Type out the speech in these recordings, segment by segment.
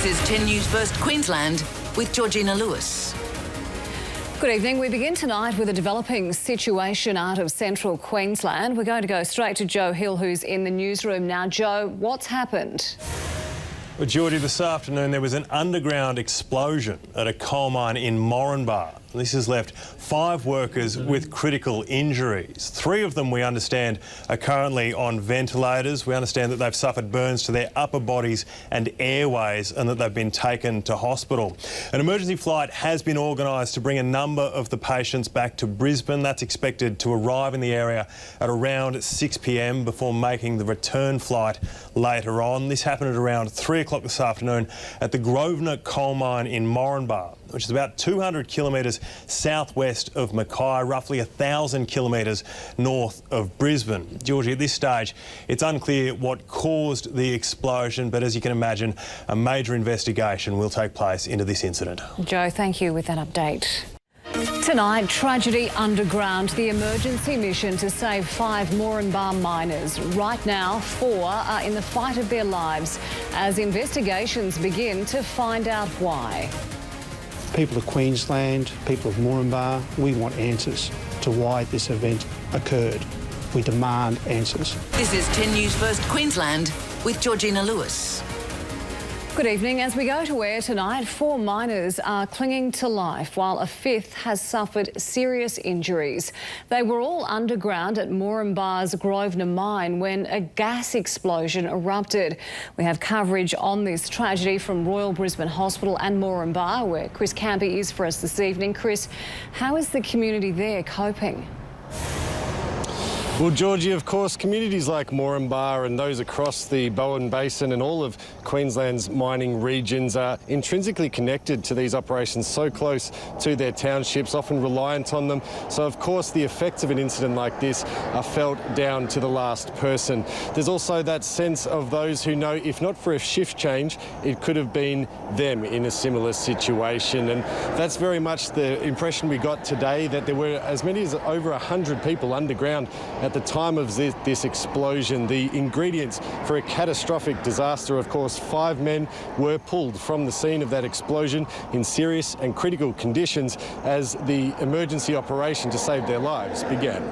This is 10 News First Queensland with Georgina Lewis. Good evening. We begin tonight with a developing situation out of central Queensland. We're going to go straight to Joe Hill, who's in the newsroom now. Joe, what's happened? Well, Georgie, this afternoon there was an underground explosion at a coal mine in Moranbah. This has left 5 workers with critical injuries. 3 of them, we understand, are currently on ventilators. We understand that they've suffered burns to their upper bodies and airways and that they've been taken to hospital. An emergency flight has been organised to bring a number of the patients back to Brisbane. That's expected to arrive in the area at around 6 p.m. before making the return flight later on. This happened at around 3 o'clock this afternoon at the Grosvenor coal mine in Moranbah, which is about 200 kilometres southwest of Mackay, roughly 1,000 kilometres north of Brisbane. Georgie, at this stage, it's unclear what caused the explosion, but as you can imagine, a major investigation will take place into this incident. Joe, thank you with that update. Tonight, tragedy underground, the emergency mission to save 5 Moranbah miners. Right now, 4 are in the fight of their lives as investigations begin to find out why. People of Queensland, people of Moranbah, we want answers to why this event occurred. We demand answers. This is 10 News First Queensland with Georgina Lewis. Good evening. As we go to air tonight, 4 miners are clinging to life while a 5th has suffered serious injuries. They were all underground at Moranbah's Grosvenor mine when a gas explosion erupted. We have coverage on this tragedy from Royal Brisbane Hospital and Moranbah, where Chris Campy is for us this evening. Chris, how is the community there coping? Well, Georgie, of course, communities like Moranbah and those across the Bowen Basin and all of Queensland's mining regions are intrinsically connected to these operations, so close to their townships, often reliant on them. So, of course, the effects of an incident like this are felt down to the last person. There's also that sense of those who know, if not for a shift change, it could have been them in a similar situation. And that's very much the impression we got today, that there were as many as over 100 people underground at the time of this explosion. The ingredients for a catastrophic disaster. Of course, 5 men were pulled from the scene of that explosion in serious and critical conditions as the emergency operation to save their lives began.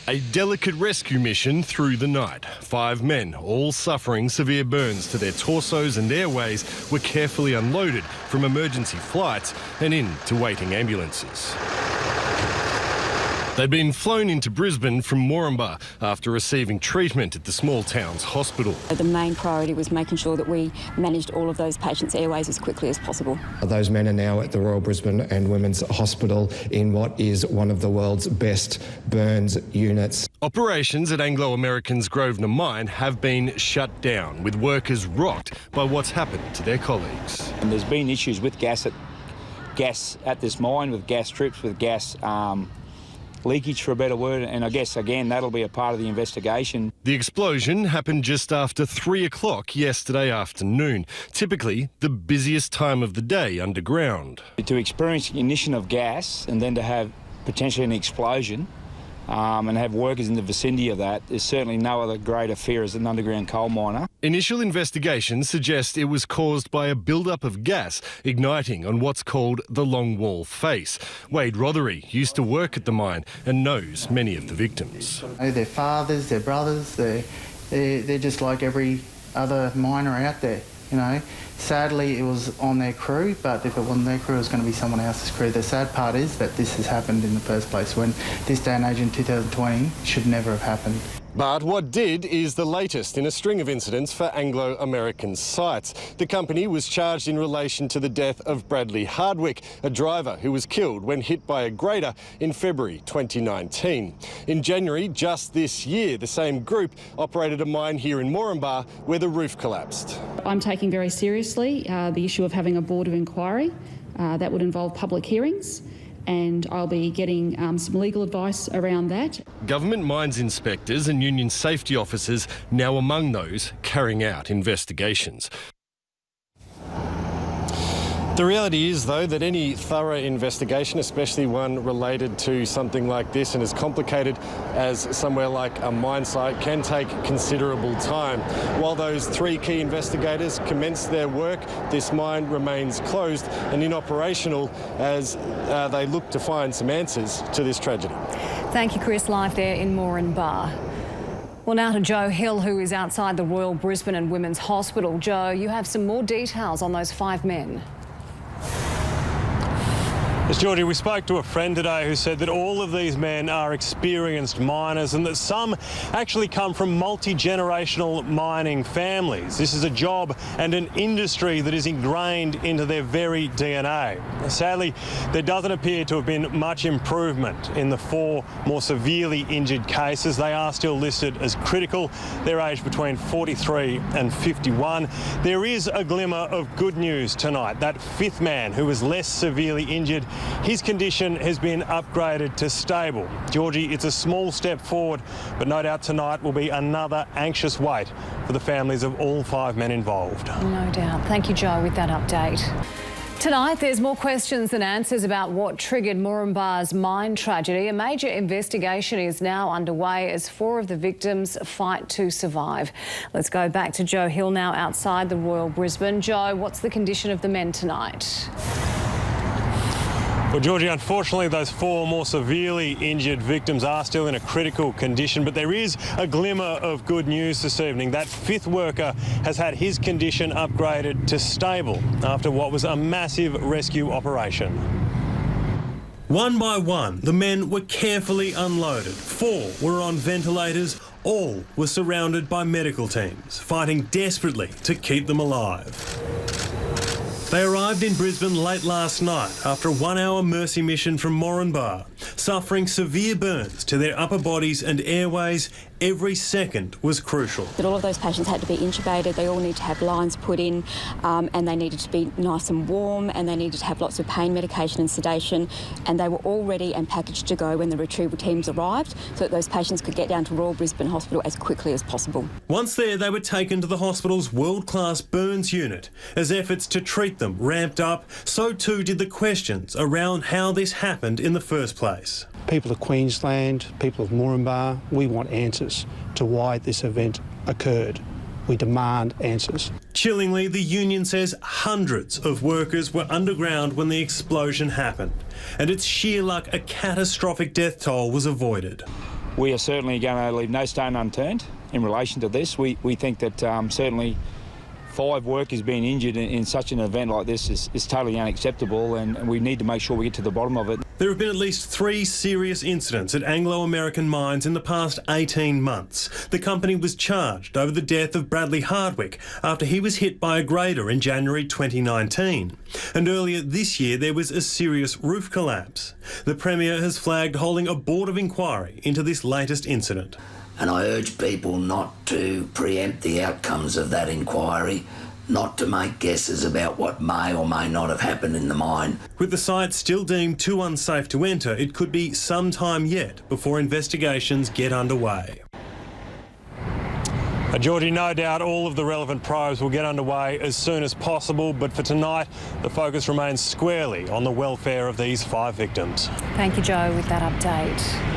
A delicate rescue mission through the night. 5 men, all suffering severe burns to their torsos and airways, were carefully unloaded from emergency flights and into waiting ambulances. They'd been flown into Brisbane from Moranbah after receiving treatment at the small town's hospital. The main priority was making sure that we managed all of those patients' airways as quickly as possible. Those men are now at the Royal Brisbane and Women's Hospital in what is one of the world's best burns units. Operations at Anglo American's Grosvenor mine have been shut down, with workers rocked by what's happened to their colleagues. And there's been issues with gas at this mine, with gas trips, with gas leakage, for a better word, and I guess, again, that'll be a part of the investigation. The explosion happened just after 3 o'clock yesterday afternoon, typically the busiest time of the day underground. To experience ignition of gas and then to have potentially an explosion and have workers in the vicinity of that, there's certainly no other greater fear as an underground coal miner. Initial investigations suggest it was caused by a build-up of gas igniting on what's called the long wall face. Wade Rothery used to work at the mine and knows many of the victims. Their fathers, their brothers, they're just like every other miner out there, you know. Sadly, it was on their crew, but if it wasn't their crew, it was going to be someone else's crew. The sad part is that this has happened in the first place, when this day and age in 2020 should never have happened. But what did is the latest in a string of incidents for Anglo American sites. The company was charged in relation to the death of Bradley Hardwick, a driver who was killed when hit by a grader in February 2019. In January just this year, the same group operated a mine here in Moranbah where the roof collapsed. I'm taking very seriously the issue of having a board of inquiry that would involve public hearings, and I'll be getting some legal advice around that. Government mines inspectors and union safety officers now among those carrying out investigations. The reality is, though, that any thorough investigation, especially one related to something like this and as complicated as somewhere like a mine site, can take considerable time. While those three key investigators commenced their work, this mine remains closed and inoperational as they look to find some answers to this tragedy. Thank you, Chris, live there in Moranbah. Well, now to Joe Hill, who is outside the Royal Brisbane and Women's Hospital. Joe, you have some more details on those 5 men. Yes, Georgie, we spoke to a friend today who said that all of these men are experienced miners and that some actually come from multi-generational mining families. This is a job and an industry that is ingrained into their very DNA. Sadly, there doesn't appear to have been much improvement in the 4 more severely injured cases. They are still listed as critical. They're aged between 43 and 51. There is a glimmer of good news tonight. That 5th man who was less severely injured, his condition has been upgraded to stable. Georgie, it's a small step forward, but no doubt tonight will be another anxious wait for the families of all 5 men involved. No doubt. Thank you, Joe, with that update. Tonight, there's more questions than answers about what triggered Moranbah's mine tragedy. A major investigation is now underway as 4 of the victims fight to survive. Let's go back to Joe Hill now outside the Royal Brisbane. Joe, what's the condition of the men tonight? Well, Georgie, unfortunately, those 4 more severely injured victims are still in a critical condition, but there is a glimmer of good news this evening. That 5th worker has had his condition upgraded to stable after what was a massive rescue operation. One by one, the men were carefully unloaded. 4 were on ventilators. All were surrounded by medical teams, fighting desperately to keep them alive. They arrived in Brisbane late last night after a 1-hour mercy mission from Moranbah, suffering severe burns to their upper bodies and airways. Every second was crucial. But all of those patients had to be intubated, they all need to have lines put in, and they needed to be nice and warm, and they needed to have lots of pain medication and sedation, and they were all ready and packaged to go when the retrieval teams arrived so that those patients could get down to Royal Brisbane Hospital as quickly as possible. Once there, they were taken to the hospital's world-class burns unit. As efforts to treat them ramped up, so too did the questions around how this happened in the first place. People of Queensland, people of Moranbah, we want answers to why this event occurred. We demand answers. Chillingly, the union says hundreds of workers were underground when the explosion happened, and it's sheer luck a catastrophic death toll was avoided. We are certainly going to leave no stone unturned in relation to this. We think that certainly 5 workers being injured in such an event like this is totally unacceptable, and we need to make sure we get to the bottom of it. There have been at least 3 serious incidents at Anglo-American mines in the past 18 months. The company was charged over the death of Bradley Hardwick after he was hit by a grader in January 2019. And earlier this year, there was a serious roof collapse. The Premier has flagged holding a board of inquiry into this latest incident. And I urge people not to preempt the outcomes of that inquiry, not to make guesses about what may or may not have happened in the mine. With the site still deemed too unsafe to enter, it could be some time yet before investigations get underway. Georgie, no doubt all of the relevant probes will get underway as soon as possible, but for tonight, the focus remains squarely on the welfare of these 5 victims. Thank you, Joe, with that update.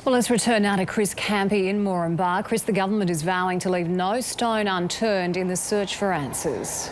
Well, let's return now to Chris Campy in Moranbah. Chris, the government is vowing to leave no stone unturned in the search for answers.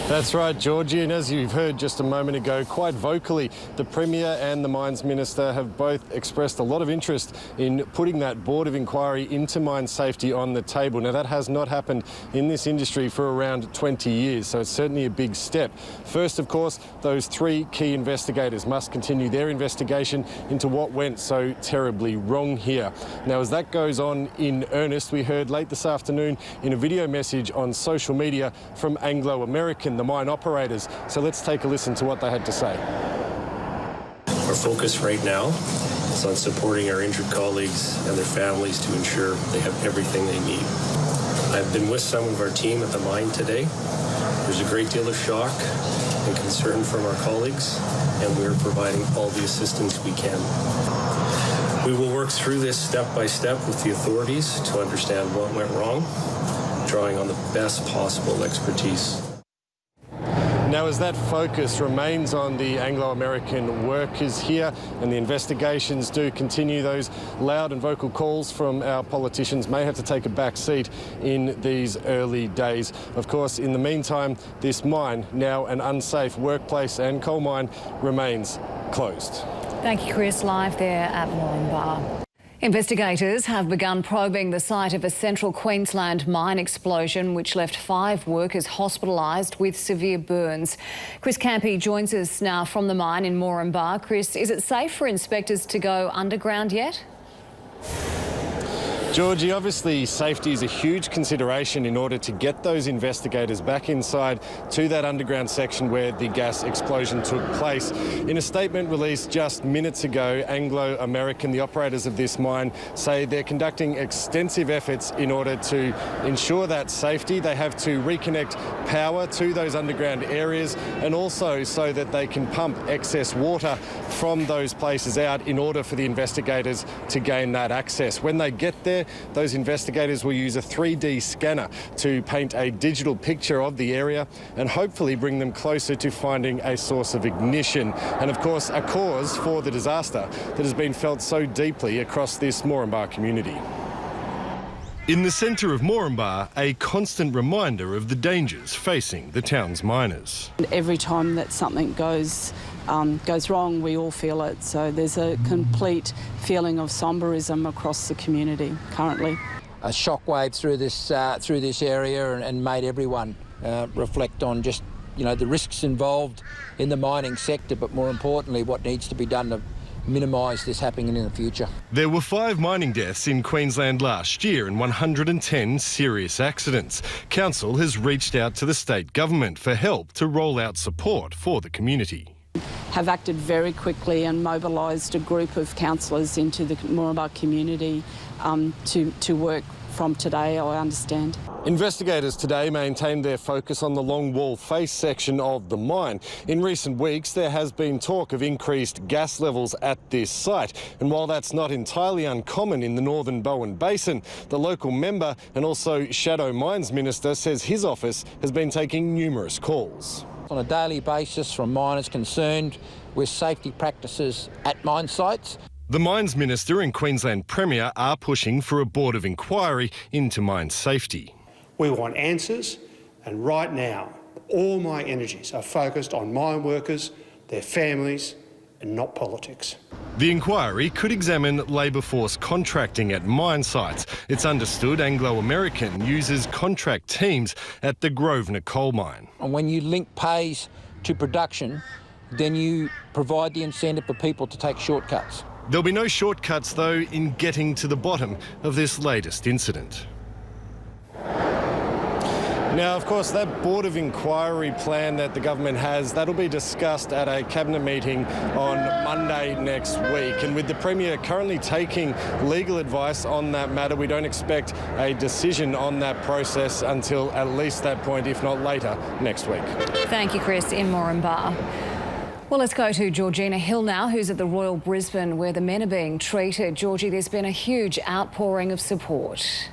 That's right, Georgie, and as you've heard just a moment ago, quite vocally, the Premier and the Mines Minister have both expressed a lot of interest in putting that board of inquiry into mine safety on the table. Now, that has not happened in this industry for around 20 years, so it's certainly a big step. First, of course, those 3 key investigators must continue their investigation into what went so terribly wrong here. Now, as that goes on in earnest, we heard late this afternoon in a video message on social media from Anglo-American, the mine operators. So let's take a listen to what they had to say. Our focus right now is on supporting our injured colleagues and their families to ensure they have everything they need. I've been with some of our team at the mine today. There's a great deal of shock and concern from our colleagues, and we're providing all the assistance we can. We will work through this step by step with the authorities to understand what went wrong, drawing on the best possible expertise. Now, as that focus remains on the Anglo-American workers here and the investigations do continue, those loud and vocal calls from our politicians may have to take a back seat in these early days. Of course, in the meantime, this mine, now an unsafe workplace and coal mine, remains closed. Thank you, Chris. Live there at Moranbah. Investigators have begun probing the site of a central Queensland mine explosion which left 5 workers hospitalised with severe burns. Chris Campy joins us now from the mine in Moranbah. Chris, is it safe for inspectors to go underground yet? Georgie, obviously safety is a huge consideration in order to get those investigators back inside to that underground section where the gas explosion took place. In a statement released just minutes ago, Anglo-American, the operators of this mine, say they're conducting extensive efforts in order to ensure that safety. They have to reconnect power to those underground areas and also so that they can pump excess water from those places out in order for the investigators to gain that access. When they get there, those investigators will use a 3D scanner to paint a digital picture of the area and hopefully bring them closer to finding a source of ignition and, of course, a cause for the disaster that has been felt so deeply across this Moranbah community. In the centre of Moranbah, a constant reminder of the dangers facing the town's miners. Every time that something goes wrong, we all feel it. So there's a complete feeling of somberism across the community currently. A shockwave through this area and made everyone reflect on just, the risks involved in the mining sector, but more importantly, what needs to be done to minimise this happening in the future. There were 5 mining deaths in Queensland last year and 110 serious accidents. Council has reached out to the state government for help to roll out support for the community. Have acted very quickly and mobilised a group of councillors into the Moranbah community to work from today, I understand. Investigators today maintained their focus on the long wall face section of the mine. In recent weeks, there has been talk of increased gas levels at this site. And while that's not entirely uncommon in the northern Bowen Basin, the local member and also Shadow Mines Minister says his office has been taking numerous calls. On a daily basis from miners concerned with safety practices at mine sites. The Mines Minister and Queensland Premier are pushing for a board of inquiry into mine safety. We want answers, and right now, all my energies are focused on mine workers, their families, and not politics. The inquiry could examine labour force contracting at mine sites. It's understood Anglo-American uses contract teams at the Grosvenor coal mine. And when you link pays to production, then you provide the incentive for people to take shortcuts. There'll be no shortcuts, though, in getting to the bottom of this latest incident. Now, of course, that board of inquiry plan that the government has, that'll be discussed at a cabinet meeting on Monday next week. And with the Premier currently taking legal advice on that matter, we don't expect a decision on that process until at least that point, if not later, next week. Thank you, Chris, in Moranbah. Well, let's go to Georgina Hill now, who's at the Royal Brisbane, where the men are being treated. Georgie, there's been a huge outpouring of support.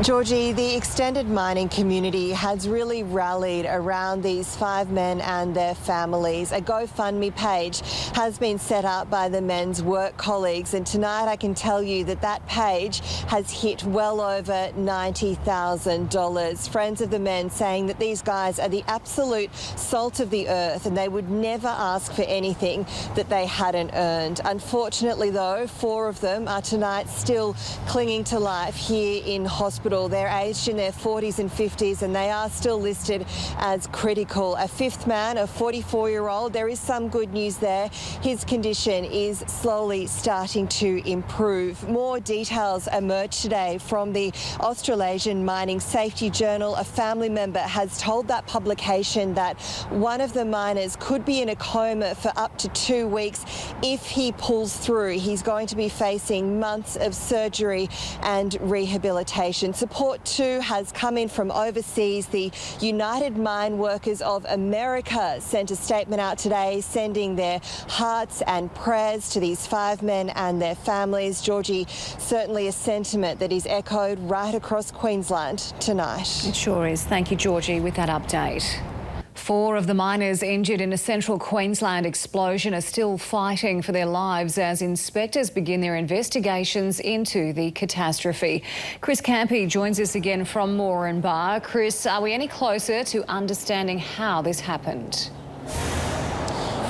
Georgie, the extended mining community has really rallied around these 5 men and their families. A GoFundMe page has been set up by the men's work colleagues, and tonight I can tell you that that page has hit well over $90,000. Friends of the men saying that these guys are the absolute salt of the earth and they would never ask for anything that they hadn't earned. Unfortunately, though, 4 of them are tonight still clinging to life here in hospital. They're aged in their 40s and 50s and they are still listed as critical. A 5th man, a 44-year-old, there is some good news there. His condition is slowly starting to improve. More details emerged today from the Australasian Mining Safety Journal. A family member has told that publication that one of the miners could be in a coma for up to 2 weeks. If he pulls through, he's going to be facing months of surgery and rehabilitation. and support too has come in from overseas. The United Mine Workers of America sent a statement out today sending their hearts and prayers to these 5 men and their families. Georgie, certainly a sentiment that is echoed right across Queensland tonight. It sure is. Thank you, Georgie, with that update. 4 of the miners injured in a central Queensland explosion are still fighting for their lives as inspectors begin their investigations into the catastrophe. Chris Campy joins us again from Moranbah. Chris, are we any closer to understanding how this happened?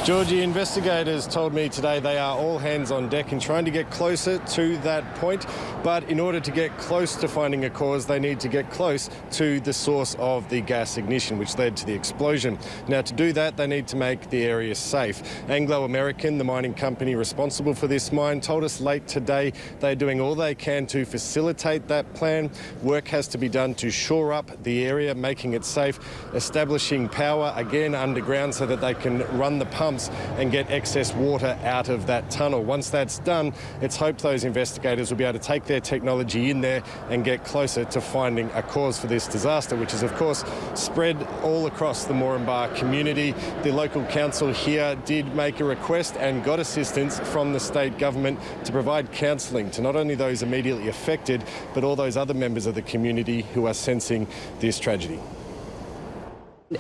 Georgie, investigators told me today they are all hands on deck in trying to get closer to that point. But in order to get close to finding a cause, they need to get close to the source of the gas ignition, which led to the explosion. Now, to do that, they need to make the area safe. Anglo American, the mining company responsible for this mine, told us late today they're doing all they can to facilitate that plan. Work has to be done to shore up the area, making it safe, establishing power again underground so that they can run the pump and get excess water out of that tunnel. Once that's done, it's hoped those investigators will be able to take their technology in there and get closer to finding a cause for this disaster, which is of course spread all across the Moranbah community. The local council here did make a request and got assistance from the state government to provide counselling to not only those immediately affected, but all those other members of the community who are sensing this tragedy.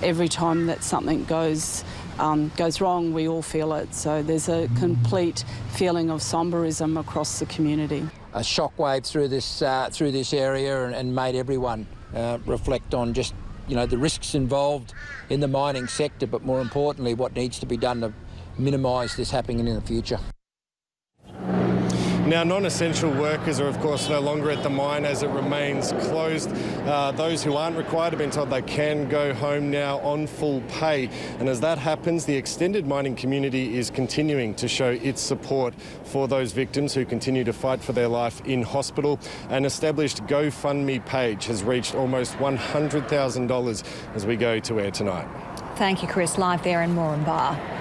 Every time that something goes wrong, we all feel it. So there's a complete feeling of somberism across the community. A shockwave through this area and made everyone reflect on just, the risks involved in the mining sector, but more importantly, what needs to be done to minimise this happening in the future. Now, non-essential workers are, of course, no longer at the mine as it remains closed. Those who aren't required have been told they can go home now on full pay. And as that happens, the extended mining community is continuing to show its support for those victims who continue to fight for their life in hospital. An established GoFundMe page has reached almost $100,000 as we go to air tonight. Thank you, Chris. Live there in Moranbah.